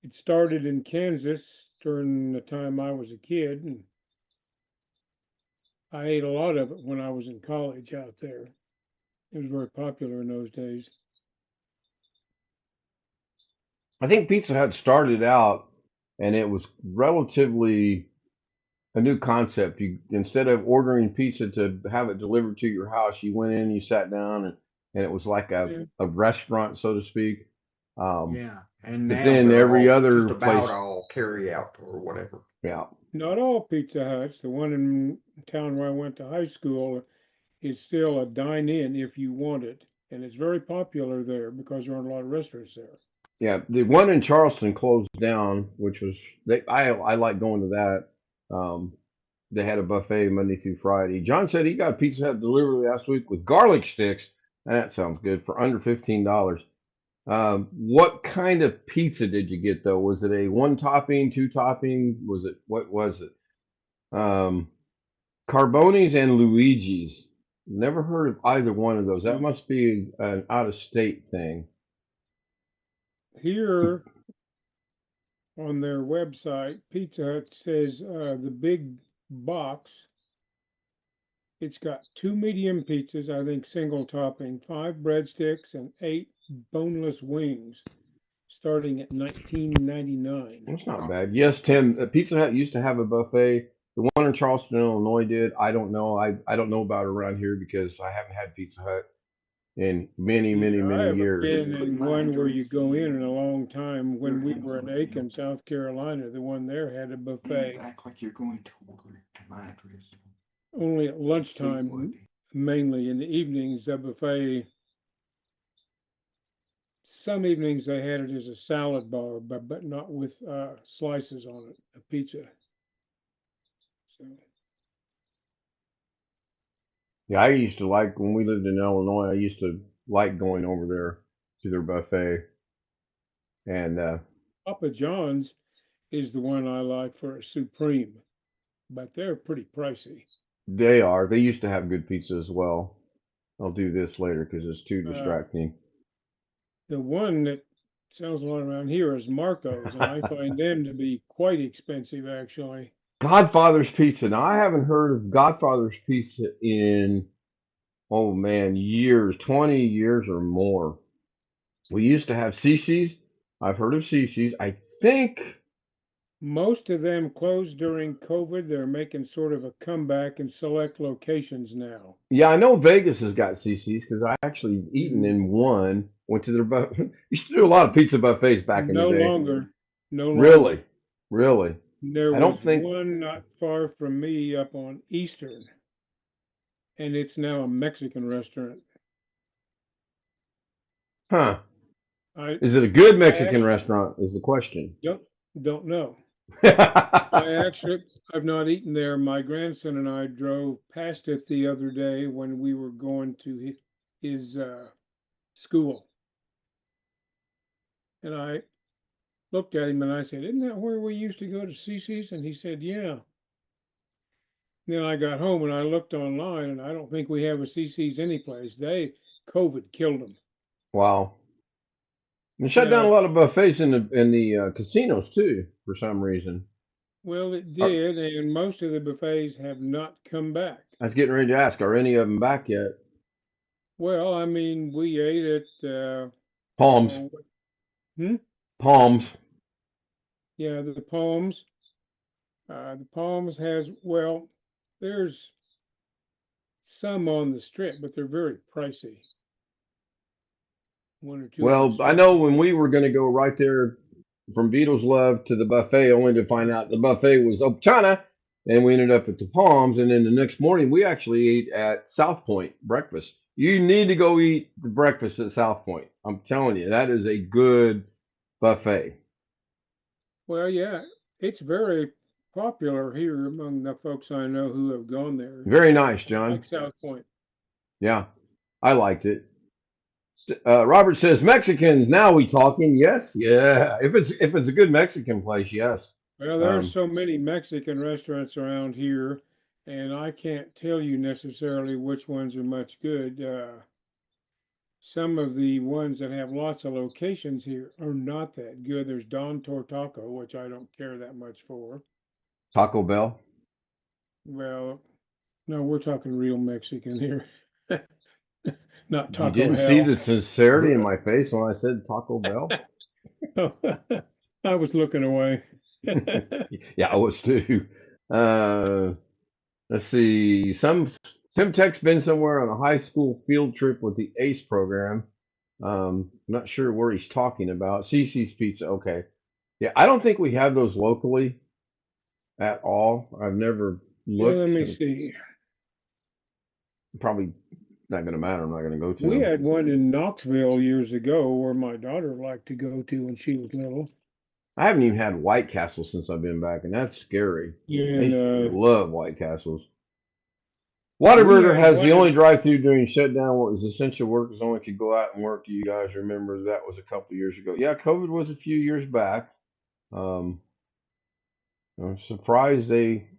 It started in Kansas during the time I was a kid, and I ate a lot of it when I was in college out there. It was very popular in those days. I think Pizza Hut started out and it was relatively a new concept. You instead of ordering pizza to have it delivered to your house, you went in, you sat down, and it was like a restaurant, so to speak. Yeah, and but now then they're every all other just place, about all carry out or whatever. yeah. Not all Pizza Huts. The one in town where I went to high school is still a dine-in if you want it, and it's very popular there because there aren't a lot of restaurants there. Yeah, the one in Charleston closed down, which was I like going to that. They had a buffet Monday through Friday. John said he got a Pizza Hut delivery last week with garlic sticks. That sounds good for under $15. What kind of pizza did you get though? Was it a 1 topping, 2 topping? What was it? Carboni's and Luigi's. Never heard of either one of those. That must be an out of state thing. Here on their website, Pizza Hut says the big box, it's got 2 medium pizzas, I think single topping, 5 breadsticks, and 8 boneless wings, starting at $19.99. That's not bad. Yes, Tim. Pizza Hut used to have a buffet. The one in Charleston, Illinois did. I don't know. I don't know about it around here because I haven't had Pizza Hut in many, many, I many haven't years. been in one where you go in a long time. When we were in Aiken, South Carolina, the one there had a buffet. Act like you're going to order to my address. Only at lunchtime, mainly. In the evenings, the buffet, some evenings they had it as a salad bar, but not with slices on it, a pizza. So, Yeah, I used to like when we lived in Illinois. I used to like going over there to their buffet, and Papa John's is the one I like for a supreme, but they're pretty pricey. they used to have good pizza as well. I'll do this later because it's too Uh, distracting. the one that sells a lot around here is Marco's, and I find them to be quite expensive, actually. Godfather's Pizza. Now I haven't heard of Godfather's Pizza in, oh man, years, 20 years or more. We used to have CC's. I've heard of CC's. I think, Most of them closed during COVID. They're making sort of a comeback in select locations now. yeah, I know Vegas has got CC's because I actually eaten Mhm. in one. Went to their used to do a lot of pizza buffets back in No the day. longer, no longer. Really, really. There I don't was think. one not far from me up on Eastern, and it's now a Mexican restaurant. Huh? I Is it a good I Mexican actually restaurant? Is the question. don't know. I've not eaten there. My grandson and I drove past it the other day when we were going to his school, and I looked at him and I said, "Isn't that where we used to go to CC's?" And he said, "Yeah." Then I got home and I looked online, and I don't think we have a CC's anyplace. COVID killed them. Wow. And shut down a Now, lot of buffets in the casinos too, for some reason. well, it Are, did, and most of the buffets have not come back. I was getting ready to ask, are any of them back yet? Well, I mean, we ate at, Palms, oh, hmm? Palms. Yeah, the Palms. The Palms has, well, there's some on the strip, but they're very pricey. One or two on the Well, I strip. know when we were going to go right there from Beatles Love to the buffet, only to find out the buffet was up China, and we ended up at the Palms. And then the next morning, we actually ate at South Point breakfast. You need to go eat the breakfast at South Point. I'm telling you, that is a good buffet. Well, yeah, it's very popular here among the folks I know who have gone there, Very nice, John. like South Point. Yeah, I liked it. Robert says Mexicans. Now we talking? Yes, yeah. If it's a good Mexican place, yes. Well, there's Um, so many Mexican restaurants around here, and I can't tell you necessarily which ones are much good. Some of the ones that have lots of locations here are not that good. There's Don Tortaco, which I don't care that much for. Taco Bell. Well, no, we're talking real Mexican here, not You Taco didn't see Hell. the sincerity in my face when I said Taco Bell. I was looking away. Yeah, I was too. Uh, let's see. Simtech's been somewhere on a high school field trip with the ACE program. Not sure where he's talking about. CC's Pizza. Okay. Yeah, I don't think we have those locally at all. I've never Well, let looked. me see. Probably not going to matter. I'm not going to go to We them. had one in Knoxville years ago where my daughter liked to go to when she was little. I haven't even had White Castle since I've been back, and that's scary. I And used to love White Castles. we Whataburger had has one the in, only drive-through during shutdown. What was essential workers only could go out and work. Do you guys remember that was a couple years ago? Yeah, COVID was a few years back. Um, I'm surprised they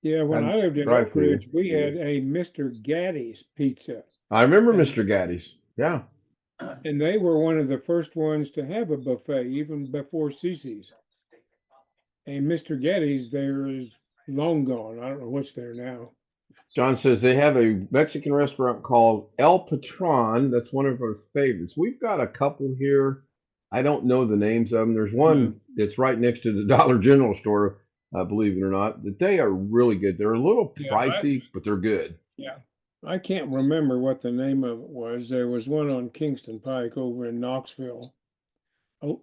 yeah, when had I lived in Oak drive-through. Ridge, we had a Mr. Gaddy's Pizza, I remember and Mr. Gaddy's. Yeah, and they were one of the first ones to have a buffet, even before CC's. And Mr. Gaddy's there is long gone. I don't know what's there now. John says they have a Mexican restaurant called El Patron. That's one of our favorites. We've got a couple here. I don't know the names of them. There's Yeah, one that's right next to the Dollar General store, believe it or not. That they are really good. They're a little yeah, pricey, but they're good. yeah. I can't remember what the name of it was. There was one on Kingston Pike over in Knoxville. Oh,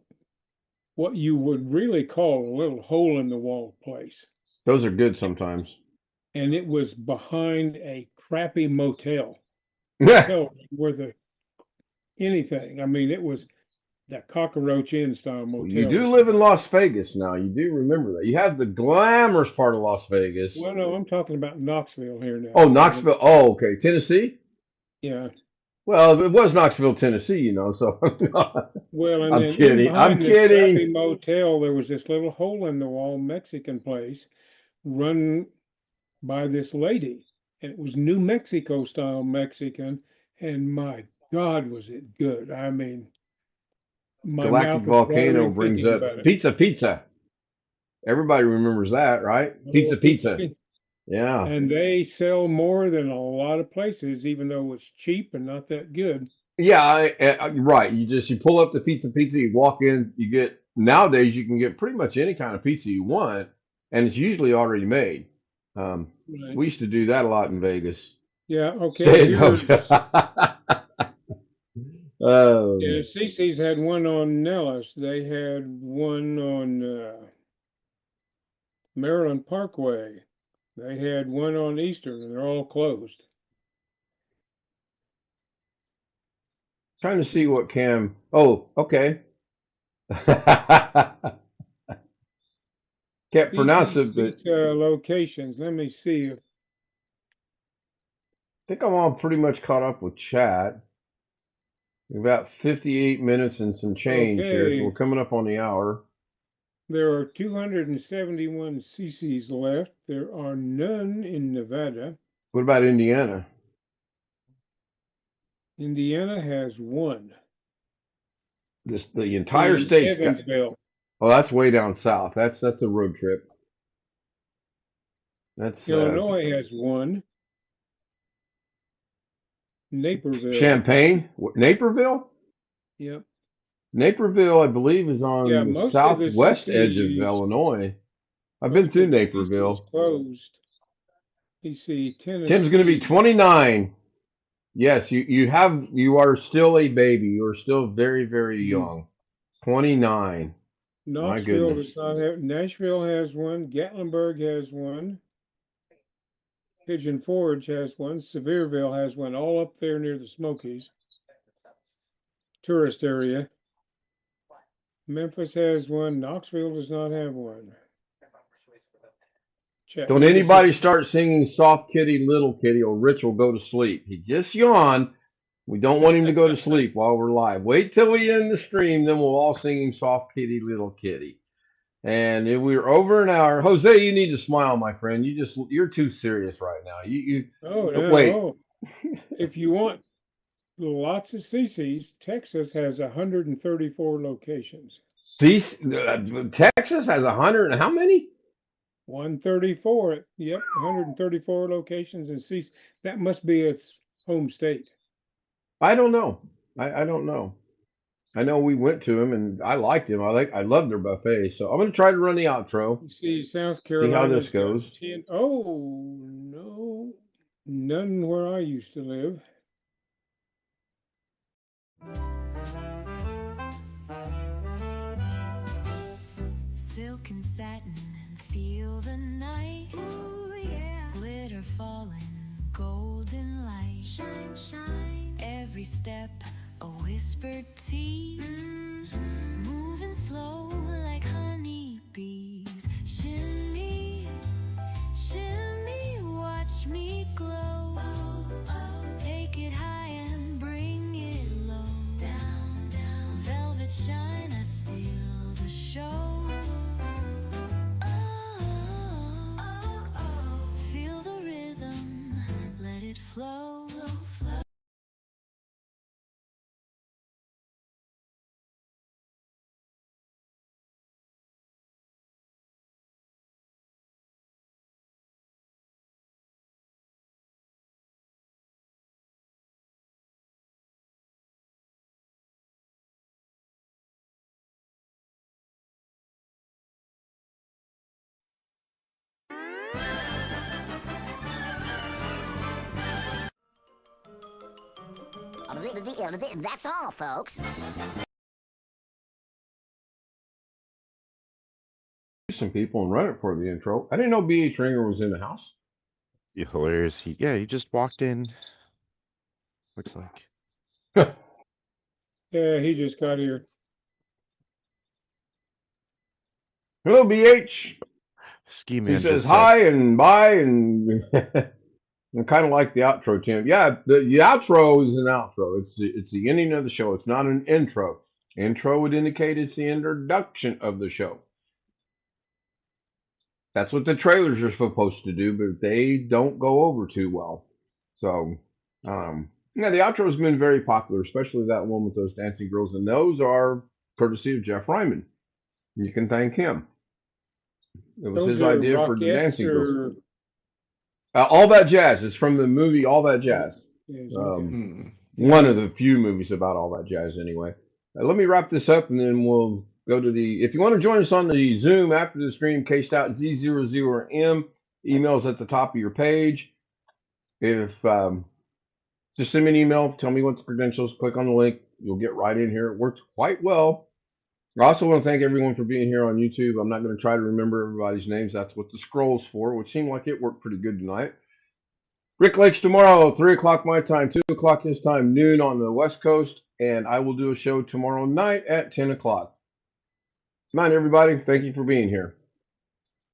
what you would really call a little hole in the wall place. Those are good sometimes. And it was behind a crappy motel. Yeah. Motel wasn't worth anything. I mean, it was that Cockroach Inn style motel. You do live in Las Vegas now. You do remember that. You have the glamorous part of Las Vegas. Well, no, I'm talking about Knoxville here now. Oh, Knoxville. Oh, okay. Tennessee? Yeah. Well, it was Knoxville, Tennessee, you know, so Well, and I'm then kidding. in I'm behind this crappy kidding. motel, there was this little hole in the wall Mexican place run by this lady, and it was New Mexico style Mexican, and my God, was it good! I mean, my Galactic mouth is Volcano watering brings thinking up about it. pizza. Everybody remembers that, right? Oh, Pizza. Yeah. And they sell more than a lot of places, even though it's cheap and not that good. Yeah, right. You pull up the pizza, you walk in, nowadays you can get pretty much any kind of pizza you want, and it's usually already made. Right. We used to do that a lot in Vegas. Yeah, okay. Stay in Here's, Oh, yeah, CC's had one on Nellis. They had one on Maryland Parkway. They had one on Eastern, and they're all closed. trying to see what Cam. Oh, okay. Can't pronounce it, but These locations. Let me see. I think I'm all pretty much caught up with chat. We're about 58 minutes and some change here, so Okay. we're coming up on the hour. There are 271 CCs left. There are none in Nevada. What about Indiana? Indiana has one. The entire In state's got. Evansville. Oh, that's way down south. That's a road trip. That's Illinois has one. Naperville. Champaign, Naperville. Yep. Naperville, I believe, is on Yeah, the most of the southwest edge of cities- Illinois. I've been Most through of the Naperville. cities Closed. You see, Tennessee. Tim's going to be 29. Yes, you are still a baby. You are still very, very young. 29. Knoxville goodness. does not have. Nashville has one. Gatlinburg has one. Pigeon Forge has one. Sevierville has one. All up there near the Smokies. Tourist area. Memphis has one. Knoxville does not have one. Don't anybody start singing Soft Kitty, Little Kitty, or Rich will go to sleep. He just yawned. We don't want him to go to sleep while we're live. Wait till we end the stream, then we'll all sing him Soft Kitty, Little Kitty. And if we're over an hour, Jose, you need to smile, my friend. You're too serious right now. Oh, no, wait. no. If you want lots of CCs, Texas has 134 locations. Texas has 100 and how many? 134. Yep, 134 locations in CC. That must be its home state. I don't know. I don't know. I know we went to him and I liked him. I loved their buffet. So I'm going to try to run the outro. You see, South See Carolina. how this goes. Oh, no. None where I used to live. Silk and satin and feel the night. Ooh, yeah. Glitter falling, golden light. Shine, shine. Every step a whispered tea. Moving slow like honeybees. Shimmy, shimmy, watch me glow. Take it high and bring it low. Down, down. Velvet shine, I steal the show. Feel the rhythm, let it flow, flow. That's all, folks. Some people and run it for the intro. I didn't know B.H. Ringer was in the house. You hilarious. He just walked in. Looks like. Yeah, he just got here. Hello, BH. Ski man He says just said, hi and bye and I kind of like the outro, Tim. Yeah, the outro is an outro. It's the ending of the show. It's not an intro. Intro would indicate it's the introduction of the show. That's what the trailers are supposed to do, but they don't go over too well. So, yeah, the outro has been very popular, especially that one with those dancing girls, and those are courtesy of Jeff Ryman. You can thank him. It was Those his are idea for the Rockettes dancing girls. or All That Jazz is from the movie All That Jazz. yes, okay. One of the few movies about All That Jazz, anyway. Let me wrap this up, and then we'll go to the. If you want to join us on the Zoom after the stream, cased out Z00M. Emails at the top of your page. If just send me an email, tell me what the credentials. Click on the link, you'll get right in here. It works quite well. I also want to thank everyone for being here on YouTube. I'm not going to try to remember everybody's names. That's what the scroll's for, which seemed like it worked pretty good tonight. Rick Lakes tomorrow, 3 o'clock my time, 2 o'clock his time, noon on the West Coast. And I will do a show tomorrow night at 10 o'clock. Good night, everybody. Thank you for being here.